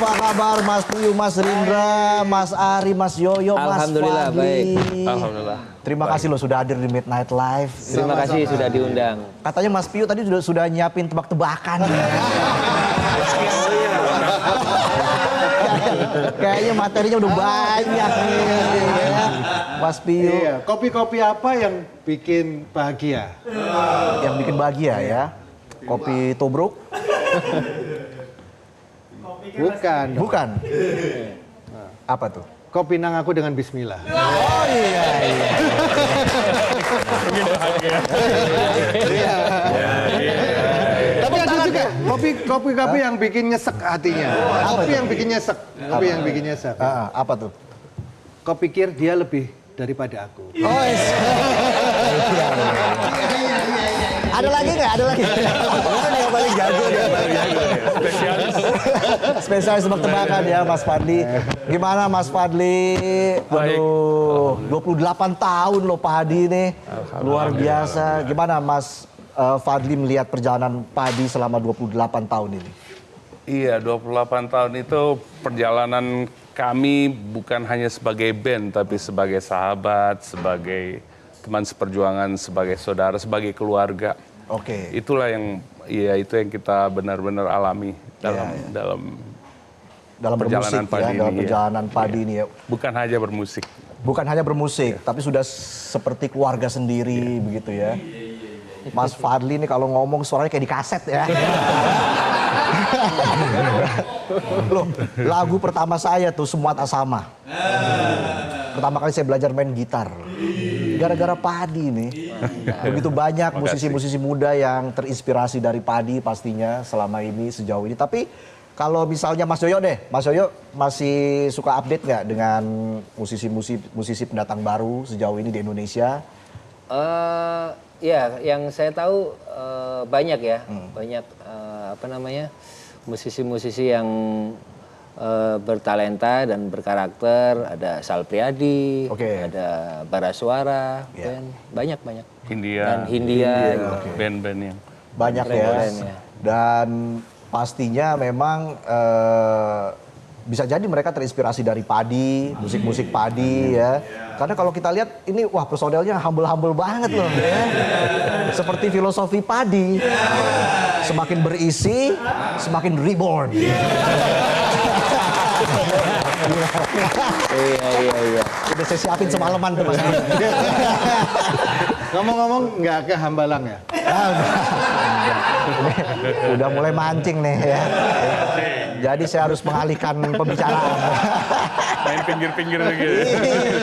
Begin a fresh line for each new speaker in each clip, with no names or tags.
Apa kabar Mas Piyu, Mas Rindra, Mas Ari, Mas Yoyo, Mas
Alhamdulillah,
Fadli.
baik.
Alhamdulillah.
Terima kasih loh sudah hadir di Midnight Live.
Terima kasih sudah diundang.
Katanya Mas Piyu tadi sudah nyiapin tebak-tebakan. Kayaknya materinya udah banyak nih ya. Mas Piyu.
Iya, kopi-kopi apa yang bikin bahagia?
Yang bikin bahagia ya. Kopi Tobruk?
Bukan. dong.
Bukan. Apa tuh?
Kopi nang aku dengan bismillah.
Oh iya.
Tapi ada juga kopi yang bikin nyesek hatinya. Kopi yang bikin nyesek. Kopi yang bikin nyesek.
Apa tuh?
Kau pikir dia lebih daripada aku.
Oh, ada lagi nggak? Ada lagi? Ini yang paling jago dia. Spesialis tebak-tebakan ya Mas Fadli. Gimana Mas Fadli?
Baik.
Aduh, 28 tahun loh Padi nih. Luar biasa. Gimana Mas Fadli melihat perjalanan Padi selama 28 tahun ini?
Iya, 28 tahun itu perjalanan kami bukan hanya sebagai band, tapi sebagai sahabat, sebagai teman seperjuangan, sebagai saudara, sebagai keluarga.
Oke.
Itulah yang, ya itu yang kita benar-benar alami dalam perjalanan
bermusik
Padi
ya, dalam
ini,
perjalanan Padi ini ya.
Bukan hanya bermusik.
Bukan hanya bermusik, tapi sudah seperti keluarga sendiri begitu ya. Mas Fadli ini kalau ngomong suaranya kayak di kaset ya. Loh, lagu pertama saya tuh Semua Tak Sama. Pertama kali saya belajar main gitar. Gara-gara Padi nih. Begitu banyak musisi-musisi muda yang terinspirasi dari Padi pastinya selama ini, sejauh ini. Tapi kalau misalnya Mas Yoyo deh, Mas Yoyo masih suka update nggak dengan musisi pendatang baru sejauh ini di Indonesia?
Ya, yang saya tahu banyak ya, banyak musisi-musisi yang bertalenta dan berkarakter. Ada Sal Priadi, ada Bara Suara, banyak.
Hindia.
Dan Hindia.
Band-band yang
Banyak ya. Dan pastinya memang bisa jadi mereka terinspirasi dari Padi, musik-musik Padi ya. Karena kalau kita lihat ini wah personelnya humble-humble banget loh ya. Seperti filosofi Padi. Semakin berisi, semakin reborn.
Iya.
Udah saya siapin semalaman tuh Mas.
Ngomong-ngomong nggak ke Hambalang ya?
Udah mulai mancing nih ya. Jadi saya harus mengalihkan pembicaraan.
main pinggir-pinggir gitu.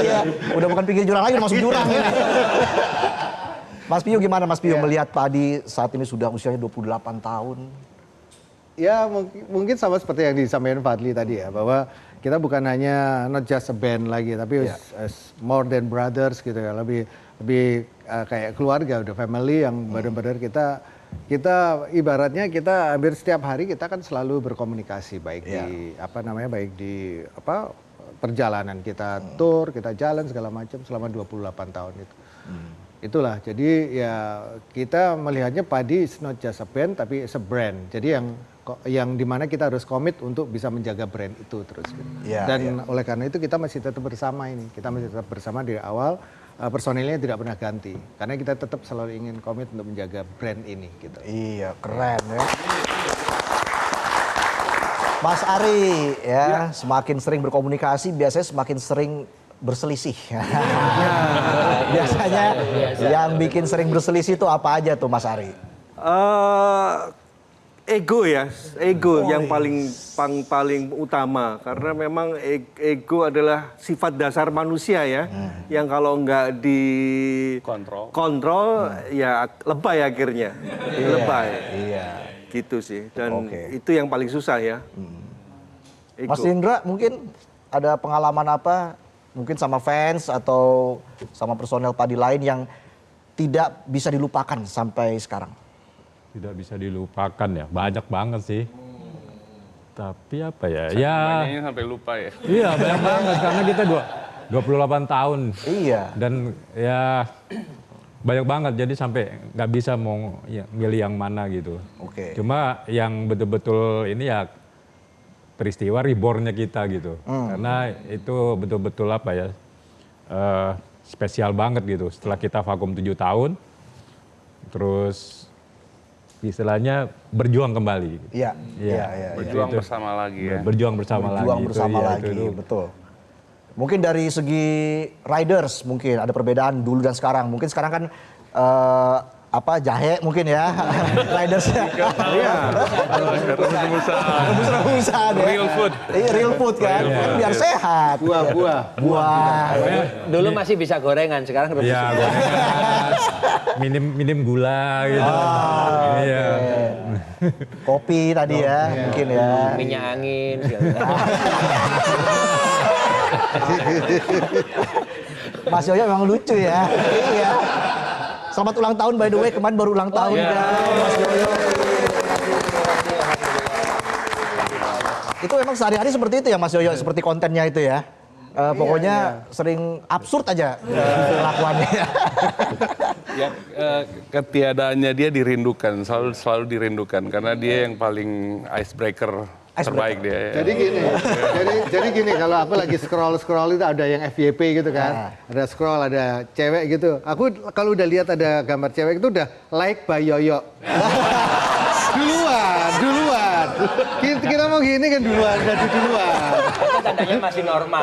Iya, udah bukan pinggir jurang lagi, masuk jurang ini. Mas Piyu gimana Mas Piyu melihat Padi saat ini sudah usianya 28 tahun?
Ya mungkin sama seperti yang disampaikan Fadli tadi ya, bahwa kita bukan hanya not just a band lagi, tapi as more than brothers gitu ya, lebih kayak keluarga, udah family yang benar-benar kita ibaratnya kita hampir setiap hari kita kan selalu berkomunikasi baik di perjalanan kita tour, kita jalan segala macam selama 28 tahun itu. Itulah, jadi ya kita melihatnya Padi is not just a band tapi it's a brand. Jadi yang dimana kita harus komit untuk bisa menjaga brand itu terus. Dan oleh karena itu kita masih tetap bersama ini. Kita masih tetap bersama dari awal, personilnya tidak pernah ganti. Karena kita tetap selalu ingin komit untuk menjaga brand ini gitu.
Iya, keren ya. Mas Ari ya, semakin sering berkomunikasi biasanya semakin sering berselisih. Biasanya yang bikin sering berselisih itu apa aja tuh Mas Ari?
Ego ya, yang paling utama, karena memang ego adalah sifat dasar manusia ya, yang kalau nggak dikontrol ya lebay akhirnya, lebay. Iya. Gitu sih, dan itu yang paling susah ya. Ego.
Mas Indra mungkin ada pengalaman apa? Mungkin sama fans atau sama personel Padi lain yang tidak bisa dilupakan sampai sekarang?
Tidak bisa dilupakan ya, banyak banget sih. Tapi apa ya?
Banyaknya sampai lupa ya.
Iya banyak banget karena kita 28 tahun.
Iya.
Dan ya banyak banget jadi sampai nggak bisa mau milih yang mana gitu.
Oke.
Cuma yang betul-betul ini ya peristiwa reborn-nya kita gitu. Karena itu betul-betul apa ya, spesial banget gitu. Setelah kita vakum 7 tahun, terus istilahnya berjuang kembali.
Iya.
Berjuang bersama lagi ya.
Berjuang bersama lagi.
Berjuang bersama
Iya,
lagi, betul. Mungkin dari segi riders mungkin ada perbedaan dulu dan sekarang. Mungkin sekarang kan jahe mungkin ya ridersnya.
Iya.
Rebus-rebusan ya.
Real food.
Iya, real food kan. Kan biar sehat.
Buah-buah.
Buah.
Dulu masih bisa gorengan, sekarang rebus.
Iya, gorengan. minim gula gitu. Iya.
Kopi tadi ya, mungkin ya.
Minyak angin.
Mas Yoyo memang lucu ya. Iya. Selamat ulang tahun by the way, kemarin baru ulang tahun kan Mas Yoyo. Itu memang sehari-hari seperti itu ya Mas Yoyo, seperti kontennya itu ya. Pokoknya sering absurd aja kelakuannya.
Ya, ketiadaannya dia dirindukan, selalu dirindukan karena dia yang paling icebreaker terbaik dia. Ya.
Jadi gini, kalau aku lagi scroll itu ada yang FYP gitu kan, ada scroll, ada cewek gitu. Aku kalau udah lihat ada gambar cewek itu udah like by Yoyo. duluan. Kita mau gini kan duluan.
Itu tandanya masih normal.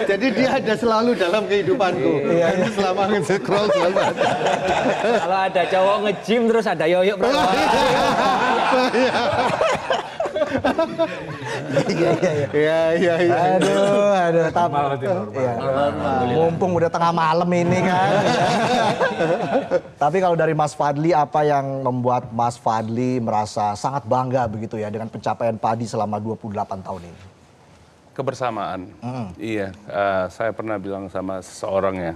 Jadi dia ada selalu dalam kehidupanku. Jadi selama nge-scroll selalu ada.
Kalau ada cowok nge-gym terus ada Yoyo.
Iya.
Aduh, mumpung udah tengah malam ini kan. Tapi kalau dari Mas Fadli, apa yang membuat Mas Fadli merasa sangat bangga begitu ya dengan pencapaian Padi selama 28 tahun ini?
Kebersamaan. Iya, saya pernah bilang sama seseorang ya,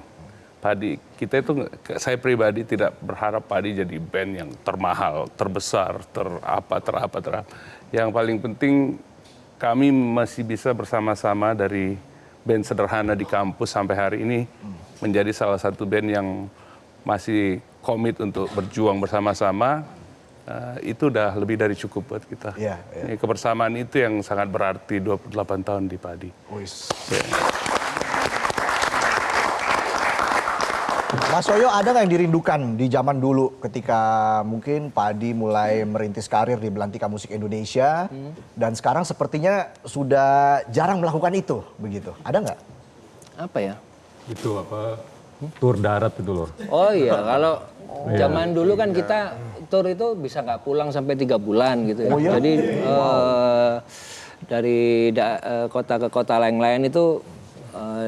Padi, kita itu, saya pribadi tidak berharap Padi jadi band yang termahal, terbesar, terapa. Yang paling penting kami masih bisa bersama-sama dari band sederhana di kampus sampai hari ini menjadi salah satu band yang masih komit untuk berjuang bersama-sama. Itu udah lebih dari cukup buat kita. Kebersamaan itu yang sangat berarti 28 tahun di Padi.
Mas Yoyo, ada nggak yang dirindukan di zaman dulu ketika mungkin Padi mulai merintis karir di Belantika Musik Indonesia dan sekarang sepertinya sudah jarang melakukan itu, begitu? Ada nggak?
Apa ya?
Itu apa, tur darat itu loh.
Oh iya, kalau zaman dulu kan kita tur itu bisa nggak pulang sampai 3 bulan gitu ya. Jadi dari kota ke kota lain-lain itu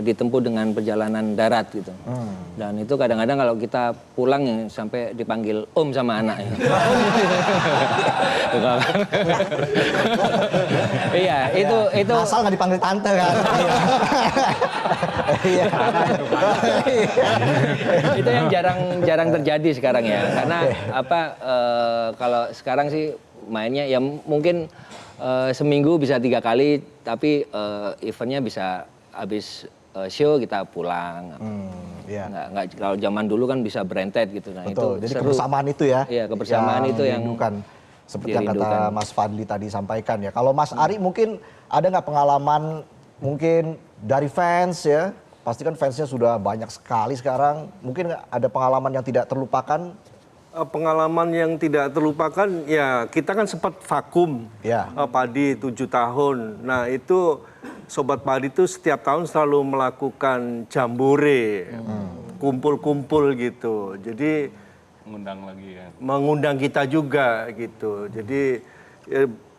ditempuh dengan perjalanan darat gitu. Dan itu kadang-kadang kalau kita pulang ya, sampai dipanggil om sama anak ya. Iya, itu
asal nggak dipanggil tante kan. Iya.
Itu yang jarang terjadi sekarang ya. Karena kalau sekarang sih mainnya ya mungkin seminggu bisa 3 kali, tapi eventnya bisa habis show kita pulang. Nggak, kalau zaman dulu kan bisa berentet gitu. Nah,
betul,
itu
jadi
seru.
kebersamaan itu ya.
Iya, kebersamaan itu yang
seperti yang kata Mas Fadli tadi sampaikan ya. Kalau Mas Ari mungkin ada nggak pengalaman mungkin dari fans ya? Pasti kan fansnya sudah banyak sekali sekarang. Mungkin ada pengalaman yang tidak terlupakan?
Pengalaman yang tidak terlupakan ya, kita kan sempat vakum Padi 7 tahun. Nah itu Sobat Padi itu setiap tahun selalu melakukan jambore, kumpul-kumpul gitu. Jadi
Mengundang lagi ya.
Mengundang kita juga gitu. Jadi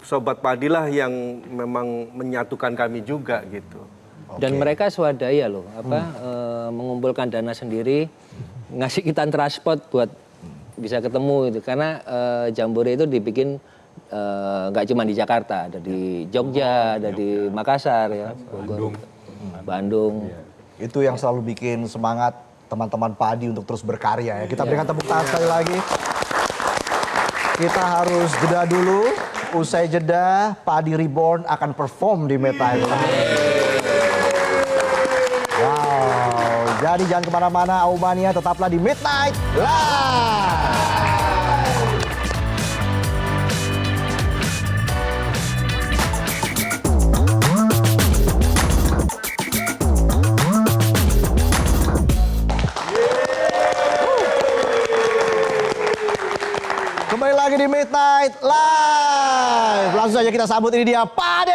Sobat Padi lah yang memang menyatukan kami juga gitu.
Dan mereka swadaya loh, mengumpulkan dana sendiri, ngasih kita transport buat bisa ketemu gitu. Karena jambore itu dibikin nggak cuma di Jakarta, ada di Jogja, ada di Makassar ya, Bandung.
Itu yang selalu bikin semangat teman-teman Padi untuk terus berkarya ya. Kita berikan tepuk tangan sekali lagi. Kita harus jeda dulu. Usai jeda, Padi Reborn akan perform di Midnight Live. Wow, jadi jangan kemana-mana, Aumania, tetaplah di Midnight Live. lagi di Midnight Live. Langsung saja kita sambut, ini dia Padi.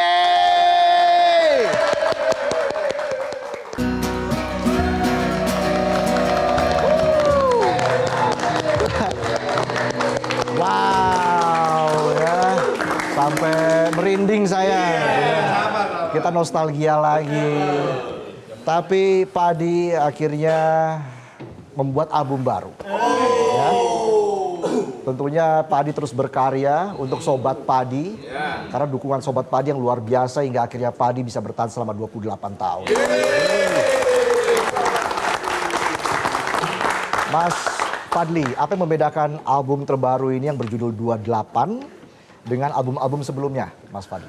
Wow ya, sampai merinding saya. Kita nostalgia lagi. Tapi Padi akhirnya membuat album baru. Ya. Tentunya Padi terus berkarya untuk Sobat Padi. Karena dukungan Sobat Padi yang luar biasa hingga akhirnya Padi bisa bertahan selama 28 tahun. Mas Fadli, apa yang membedakan album terbaru ini yang berjudul 28 dengan album-album sebelumnya, Mas Fadli?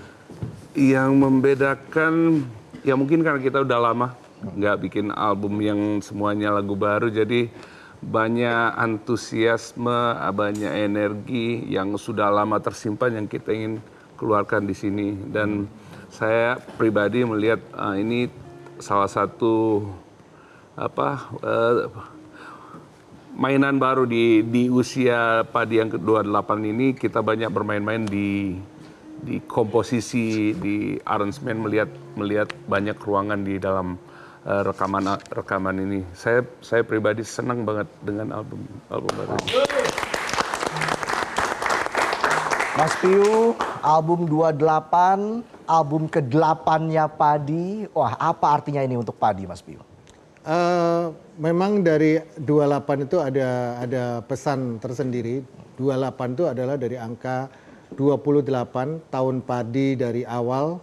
Yang membedakan, ya mungkin karena kita udah lama nggak bikin album yang semuanya lagu baru, jadi banyak antusiasme, banyak energi yang sudah lama tersimpan yang kita ingin keluarkan di sini. Dan saya pribadi melihat ini salah satu mainan baru di usia Padi yang ke-28 ini. Kita banyak bermain-main di komposisi, di arrangement, melihat banyak ruangan di dalam rekaman ini. Saya pribadi senang banget dengan album baru ini.
Mas Piu, album 28, album ke-8-nya Padi. Wah, apa artinya ini untuk Padi, Mas Piu?
Memang dari 28 itu ada pesan tersendiri. 28 itu adalah dari angka 28 tahun Padi dari awal.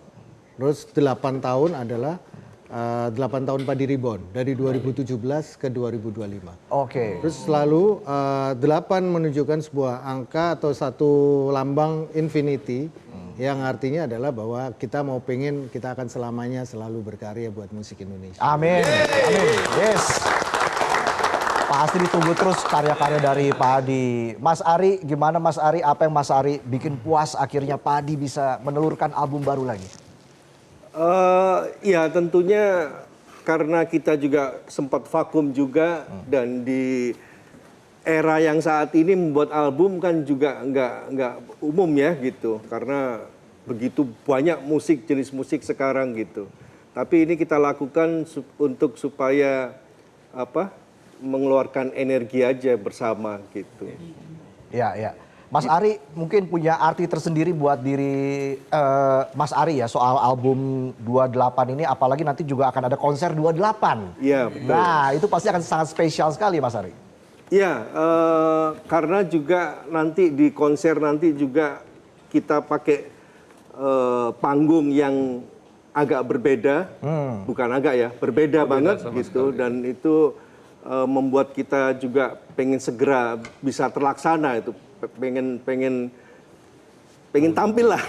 Terus 8 tahun adalah 8 tahun Padi Reborn dari 2017 ke 2025.
Oke.
Terus selalu 8 menunjukkan sebuah angka atau satu lambang infinity yang artinya adalah bahwa kita akan selamanya selalu berkarya buat musik Indonesia.
Amin. Amin. Yes. Pasti ditunggu terus karya-karya dari Padi. Mas Ari, gimana Mas Ari? Apa yang Mas Ari bikin puas akhirnya Padi bisa menelurkan album baru lagi?
Ya tentunya karena kita juga sempat vakum juga dan di era yang saat ini membuat album kan juga nggak umum ya gitu, karena begitu banyak jenis musik sekarang gitu. Tapi ini kita lakukan untuk supaya mengeluarkan energi aja bersama gitu.
Ya, ya. Mas Ari mungkin punya arti tersendiri buat diri Mas Ari ya soal album 28 ini, apalagi nanti juga akan ada konser 28.
Iya, betul.
Nah, itu pasti akan sangat spesial sekali Mas Ari.
Iya, karena juga nanti di konser nanti juga kita pakai panggung yang agak berbeda, bukan agak ya, berbeda banget gitu, dan itu membuat kita juga pengen segera bisa terlaksana itu. Pengen tampil lah.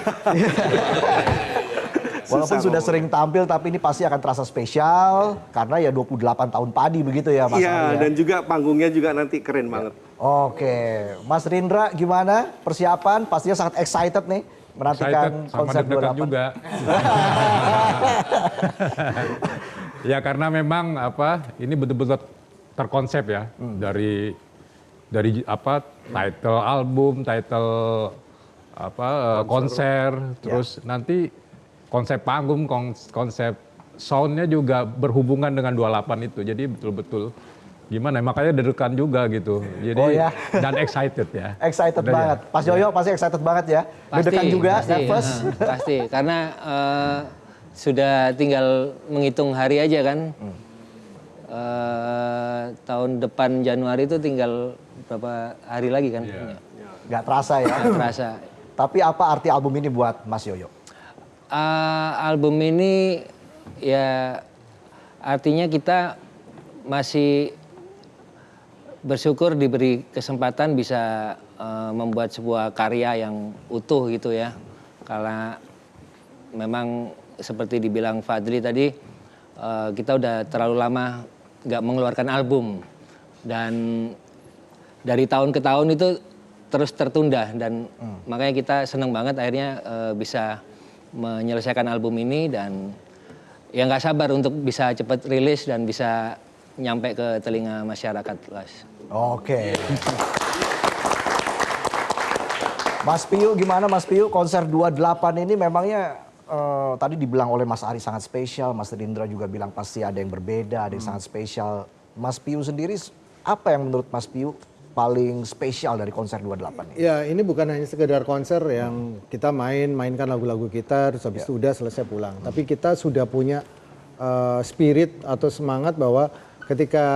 Walaupun sudah sering tampil, tapi ini pasti akan terasa spesial karena ya 28 tahun Padi begitu ya Mas Ari.
Iya, dan juga panggungnya juga nanti keren banget.
Oke, Mas Rindra gimana persiapan? Pastinya sangat excited nih menantikan konser 28.
Juga. Ya karena memang ini betul-betul terkonsep ya dari title album, title konser, terus nanti konsep panggung, konsep soundnya juga berhubungan dengan 28 itu. Jadi betul-betul gimana? Makanya deg-degan juga gitu. Jadi dan excited ya.
Excited banget. Pas Yoyo pasti excited banget ya. Deg-degan juga, nervous.
Pasti, karena sudah tinggal menghitung hari aja kan. Tahun depan Januari itu tinggal berapa hari lagi kan?
Nggak terasa ya.
Nggak terasa.
Tapi apa arti album ini buat Mas Yoyo?
Album ini ya artinya kita masih bersyukur diberi kesempatan bisa membuat sebuah karya yang utuh gitu ya. Karena memang seperti dibilang Fadli tadi, kita udah terlalu lama nggak mengeluarkan album. Dan dari tahun ke tahun itu terus tertunda. Dan makanya kita seneng banget akhirnya bisa menyelesaikan album ini. Dan ya nggak sabar untuk bisa cepat rilis dan bisa nyampe ke telinga masyarakat luas.
Oke. Mas Piyu gimana Mas Piyu? Konser 28 ini memangnya tadi dibilang oleh Mas Ari sangat spesial, Mas Rindra juga bilang pasti ada yang berbeda, ada yang sangat spesial. Mas Piyu sendiri apa yang menurut Mas Piyu paling spesial dari konser 28 ini?
Ya, ini bukan hanya sekedar konser yang kita mainkan lagu-lagu kita, terus habis itu udah selesai pulang. Tapi kita sudah punya spirit atau semangat bahwa ketika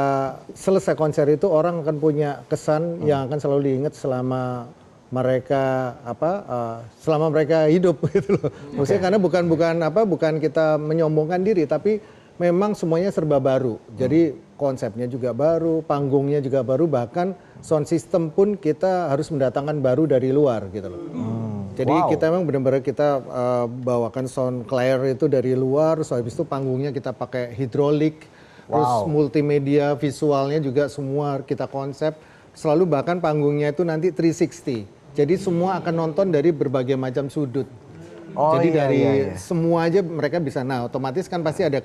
selesai konser itu orang akan punya kesan yang akan selalu diingat selama mereka selama mereka hidup gitu loh. Maksudnya karena bukan kita menyombongkan diri, tapi memang semuanya serba baru. Jadi konsepnya juga baru, panggungnya juga baru, bahkan sound system pun kita harus mendatangkan baru dari luar gitu loh. Jadi kita memang benar-benar kita bawakan sound clear itu dari luar, so habis itu panggungnya kita pakai hidrolik, terus multimedia visualnya juga semua kita konsep, selalu bahkan panggungnya itu nanti 360. Jadi semua akan nonton dari berbagai macam sudut. Jadi dari semua aja mereka bisa. Nah, otomatis kan pasti ada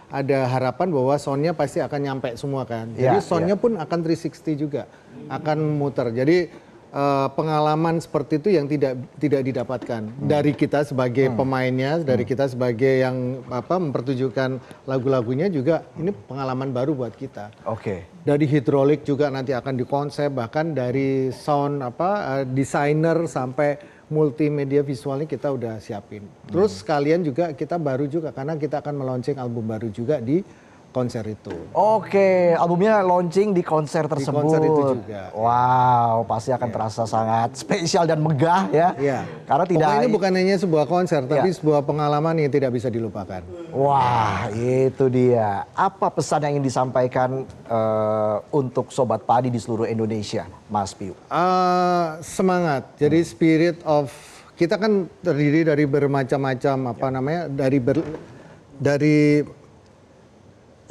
ada harapan bahwa soundnya pasti akan nyampe semua kan. Jadi soundnya pun akan 360 juga, akan muter. Jadi pengalaman seperti itu yang tidak didapatkan dari kita sebagai pemainnya, dari kita sebagai yang mempertunjukkan lagu-lagunya juga, ini pengalaman baru buat kita. Dari hidrolik juga nanti akan dikonsep, bahkan dari sound desainer sampai multimedia visualnya kita udah siapin. Terus sekalian juga kita baru juga karena kita akan meluncing album baru juga di konser itu.
Albumnya launching di konser tersebut.
Di konser itu juga.
Wow, pasti akan terasa sangat spesial dan megah ya.
Iya.
Karena
ini bukan hanya sebuah konser, tapi sebuah pengalaman yang tidak bisa dilupakan.
Wah, itu dia. Apa pesan yang ingin disampaikan untuk Sobat Padi di seluruh Indonesia, Mas Piyu?
Semangat. Jadi spirit of kita kan terdiri dari bermacam-macam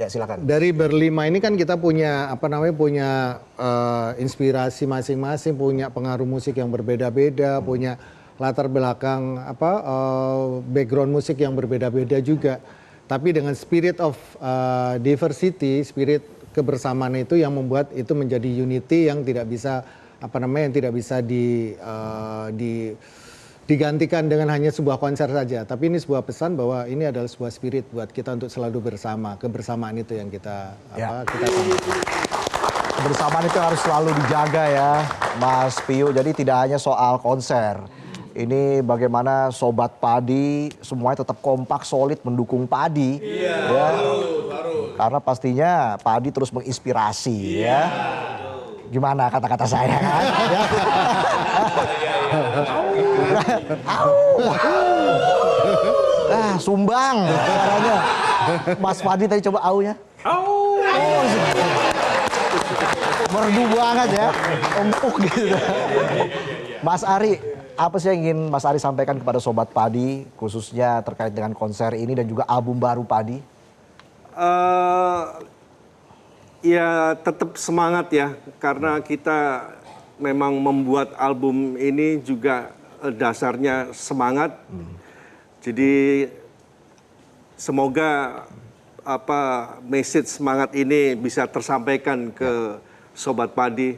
silakan.
Dari berlima ini kan kita punya inspirasi masing-masing, punya pengaruh musik yang berbeda-beda, punya latar belakang background musik yang berbeda-beda juga. Tapi dengan spirit of diversity, spirit kebersamaan itu yang membuat itu menjadi unity yang tidak bisa digantikan dengan hanya sebuah konser saja. Tapi ini sebuah pesan bahwa ini adalah sebuah spirit buat kita untuk selalu bersama. Kebersamaan itu yang kita sambut.
Kebersamaan itu harus selalu dijaga ya, Mas Piyu. Jadi tidak hanya soal konser. Ini bagaimana Sobat Padi semuanya tetap kompak, solid mendukung Padi. Baru. Karena pastinya Padi terus menginspirasi ya. Gimana kata-kata saya kan? Sumbang caranya. Mas Padi tadi coba aunya. Merdu banget ya. Empuk gitu. Mas Ari, apa sih yang ingin Mas Ari sampaikan kepada Sobat Padi khususnya terkait dengan konser ini dan juga album baru Padi?
Ya tetap semangat ya, karena kita memang membuat album ini juga dasarnya semangat. Jadi semoga message semangat ini bisa tersampaikan ke Sobat Padi.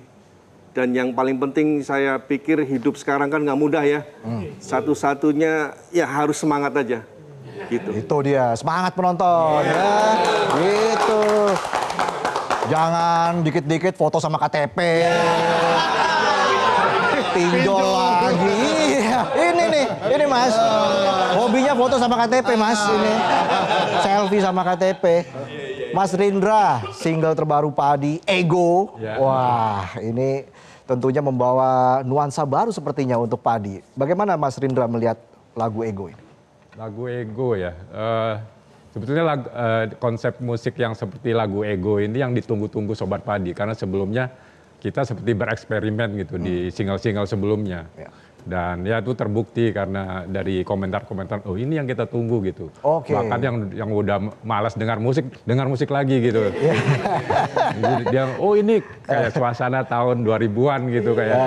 Dan yang paling penting saya pikir hidup sekarang kan nggak mudah ya. Satu-satunya ya harus semangat aja. Gitu.
Itu dia, semangat penonton ya. Gitu. Jangan dikit-dikit foto sama KTP. Pinjol lagi. Ini Mas. Hobinya foto sama KTP Mas ini. Selfie sama KTP. Mas Rindra, single terbaru Padi, Ego. Wah, ini tentunya membawa nuansa baru sepertinya untuk Padi. Bagaimana Mas Rindra melihat lagu Ego ini?
Lagu Ego ya. Sebetulnya konsep musik yang seperti lagu Ego ini yang ditunggu-tunggu Sobat Padi. Karena sebelumnya kita seperti bereksperimen gitu di single-single sebelumnya. Dan ya itu terbukti karena dari komentar-komentar, oh ini yang kita tunggu gitu. Bahkan yang udah malas dengar musik lagi gitu. Jadi dia, oh ini kayak suasana tahun 2000-an gitu kayak.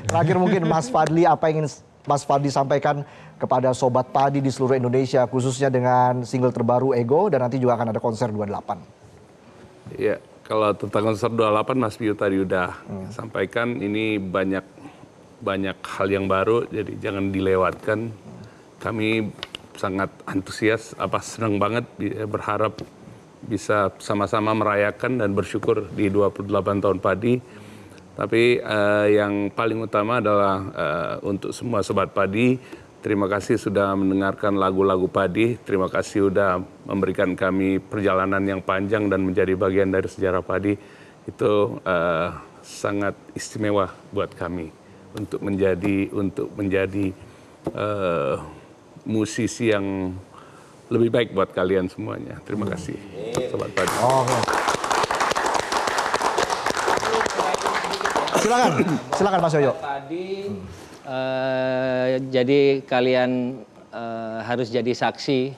Terakhir mungkin Mas Fadli, apa yang ingin Mas Fadli sampaikan kepada Sobat Padi di seluruh Indonesia, khususnya dengan single terbaru Ego dan nanti juga akan ada konser 28.
Ya, kalau tentang konser 28 Mas Piyu tadi udah sampaikan, ini banyak hal yang baru, jadi jangan dilewatkan. Kami sangat antusias, senang banget, berharap bisa sama-sama merayakan dan bersyukur di 28 tahun Padi. Tapi yang paling utama adalah untuk semua Sobat Padi, terima kasih sudah mendengarkan lagu-lagu Padi, terima kasih sudah memberikan kami perjalanan yang panjang dan menjadi bagian dari sejarah Padi. Itu sangat istimewa buat kami untuk menjadi musisi yang lebih baik buat kalian semuanya. Terima kasih, Sobat Padi.
Silakan Mas Yoyo.
Padi, jadi kalian harus jadi saksi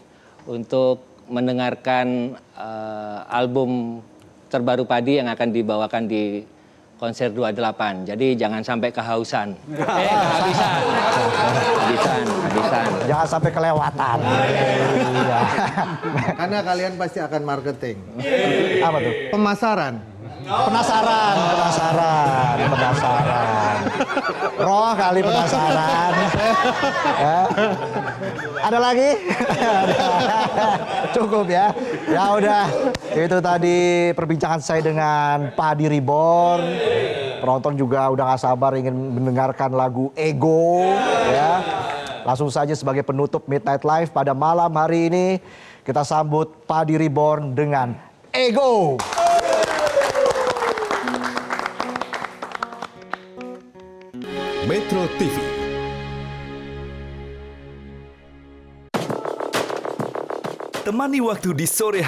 untuk mendengarkan album terbaru Padi yang akan dibawakan di konser 28. Jadi jangan sampai kehausan. Kehabisan.
Jangan sampai kelewatan.
Karena kalian pasti akan marketing.
Apa tuh?
Pemasaran.
Penasaran. Roh kali penasaran. Ya. Ada lagi? Cukup ya. Ya udah, itu tadi perbincangan saya dengan Padi Reborn. Penonton juga udah gak sabar ingin mendengarkan lagu Ego. Ya. Langsung saja sebagai penutup Midnight Live pada malam hari ini, kita sambut Padi Reborn dengan Ego.
Metro TV. Temani waktu di sore hari.